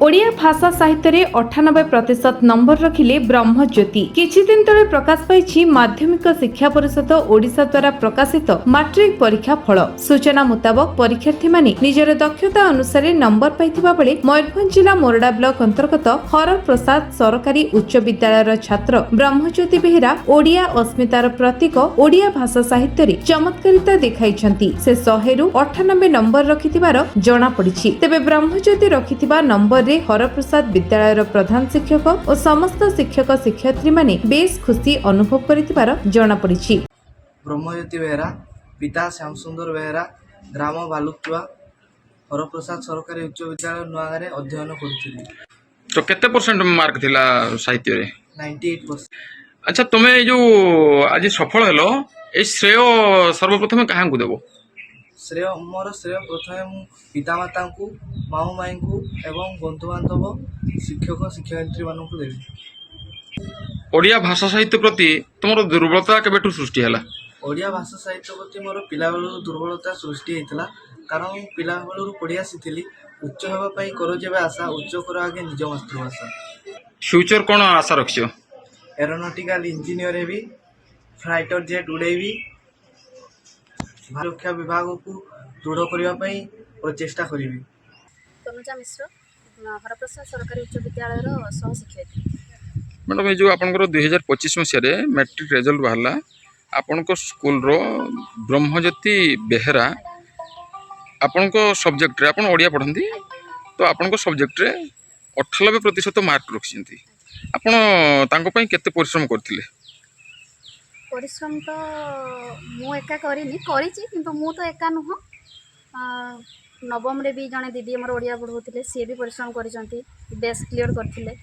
ओडिया भाषा साहित्य रे 98% नंबर रखिले ब्रह्मज्योति। किछि दिन तले प्रकाश पाइछि माध्यमिक शिक्षा परिषद ओडिशा द्वारा प्रकाशित मैट्रिक परीक्षा फल। सूचना मुताबक परीक्षार्थी माने निजर दक्षता अनुसार नंबर पाइथिबा बेले मयूरभंज जिला मोरडा ब्लॉक अंतर्गत हर प्रसाद सरकारी उच्च विद्यालयर छात्र ब्रह्मज्योति बेहेरा ओडिया अस्मितार प्रतीक ओडिया भाषा साहित्य रे चमत्कारिता देखाइछंती। से 100 रु 98 नंबर रखिथिबार जणा पड़िछि। तेबे ब्रह्मज्योति रखिथिबा नंबर हरप्रसाद विद्यालय प्रधान शिक्षक और समस्त शिक्षक शिक्षयित्री माने बेस खुशी अनुभव करितिबार जणा पड़िछि। ब्रह्मज्योति बेहेरा पिता श्याम सुंदर बेहेरा ग्राम बालुकुआ हरप्रसाद सरकारी उच्च विद्यालय नुआगारे अध्ययन करुथिली। तो केते परसेंट मार्क थिला साहित्य रे? 98%। अच्छा, तुमे जो आज सफल हेलो ए श्रेय सर्वप्रथम कहां को देबो? श्रेय प्रथमे मु पितामाता को माऊ माई को एवं बंधु बांधव शिक्षक शिक्षयित्री मान को देवी। ओडिया भाषा साहित्य प्रति तुमर दुर्बलता केबेठु सृष्टि हला? ओडिया भाषा साहित्य प्रति मोर पिला बेलू दुर्बलता सृष्टि होता कारण पिला बेलू पढ़ी आसी उच्च होगा कर जेबे आशा उच्च कर आगे निज मातृभाषा। फ्यूचर कोन आशा रखियो? एरोनॉटिकल इंजीनियर हेबी, फाइटर जेट उड़ेबी, सुरक्षा विभाग को दृढ़ करने प्रचेषा करी। तनुजा मिश्र हरप्रसाद सरकारी उच्च विद्यालय सह शिक्षयित्री। मैडम ये जो आपनकर 2025 मसीह मैट्रिक रिजल्ट बाहरला आपण स्कूल रो ब्रह्मज्योति बेहेरा आपण सब्जेक्ट रे आपण ओडिया पढ़ती तो आपण सब्जेक्ट रे 98% मार्क रखिसेंती। आपण तांको पई केते परिश्रम करथिले? परिश्रम तो मु एका करिनी करिछि किंतु मु तो एका नुह। नवम रे भी जने दीदी हमर ओडिया पढ़ौथिले सी भी परिश्रम करिसंती, बेस क्लियर करथिले।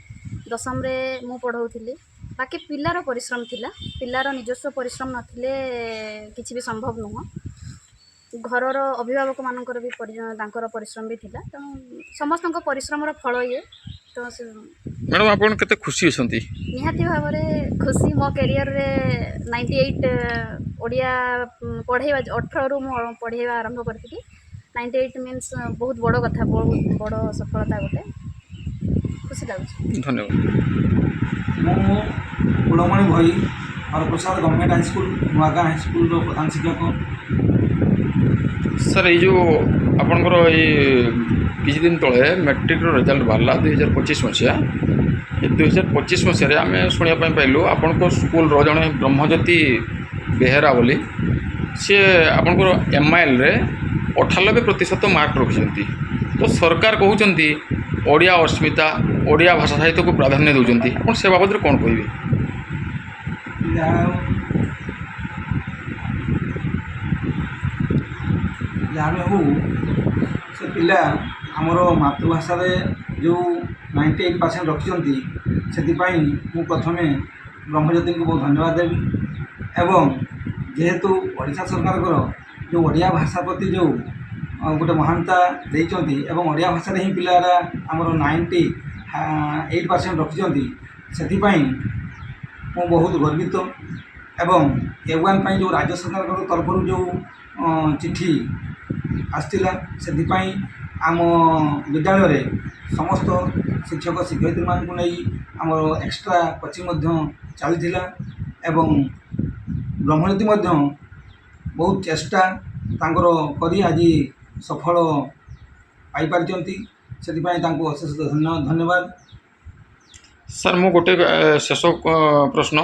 दशम रे मु पढ़ौथिली। बाकी पिलार परिश्रम थिला, पिलार निजस्व परिश्रम नथिले किछि भी संभव नुह। घरर अभिभावक मानकर भी तांकर परिश्रम भी थिला, तो समस्तक परिश्रमर फल ये। तो मैडम आपण केते खुशी हसंती? निहाती भाव में खुशी। मो कैरियर रे 98 ओडिया पढ़ेवा 18 रु मु पढ़ेवा आरंभ करथि। 98 मीन्स बहुत बड़ कथा, बहुत बड़ सफलता गोटे। खुशी लागुଛି। धन्यवाद। मो कुलमणि भई Haraprasad government high school Nuaga high school रो प्रधान शिक्षक। सर ये जो आपनकर ये किछि दिन तले मैट्रिक रो रिजल्ट बाहरला 2025 मसीहा। 2025 मसीह आम शुणा पाइलु आपण स्कूल रो जड़े ब्रह्मज्योति बेहेरा बोली सी आपणकर MIL रे 98% मार्क रखिंट। तो सरकार कहते ओडिया अस्मिता ओडिया भाषा साहित्य को प्राधान्य दौरान आप से बाबद कौन कहे? जहाँ भी हो से पिला आमर मातृभाषा जो 98% रखिंट से प्रथम ब्रह्मज्योति को बहुत धन्यवाद देवी। एवं जेहेतु ओडिशा सरकार जो ओडिया भाषा प्रति जो गोटे महानता देइचंती एवं ओडिया भाषा ही पिलारा आमर 98% रखिंट से बहुत गर्वित। एवं A1 जो राज्य सरकार तरफ जो चिठी आसला से आम विद्यालय रे समस्त शिक्षक शिक्षयित्री मान को नहीं आम एक्स्ट्रा कोचिंग चलता एवं ब्रह्मज्योति बहुत चेष्टा तांकर करी आज सफल पाई पारिचंती से अशेष धन्यवाद। सर मु गोटे शेष प्रश्न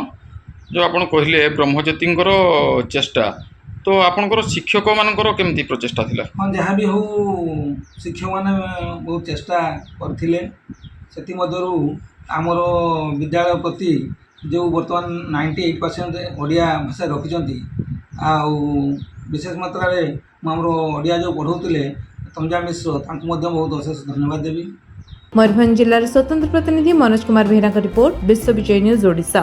जो आपण कहले ब्रह्मज्योति चेष्टा तो आपणकर शिक्षक मानकर केमती प्रचेष्टा थिला? हाँ, जहाँ भी हो शिक्षक मैंने बहुत चेष्टा करथिले। सेति मध्यरु आमर विद्यालय प्रति जो वर्तमान 98% ओडिया भाषा रखिंट आउ विशेष मात्रा रे आमर ओडिया जो पढ़ौतिले तनुजा मिश्र तांको मध्य बहुत अशेष धन्यवाद देवी। मयूरभंज जिलार स्वतंत्र प्रतिनिधि मनोज कुमार बेहेरा रिपोर्ट, विश्व विजय न्यूज ओडिशा।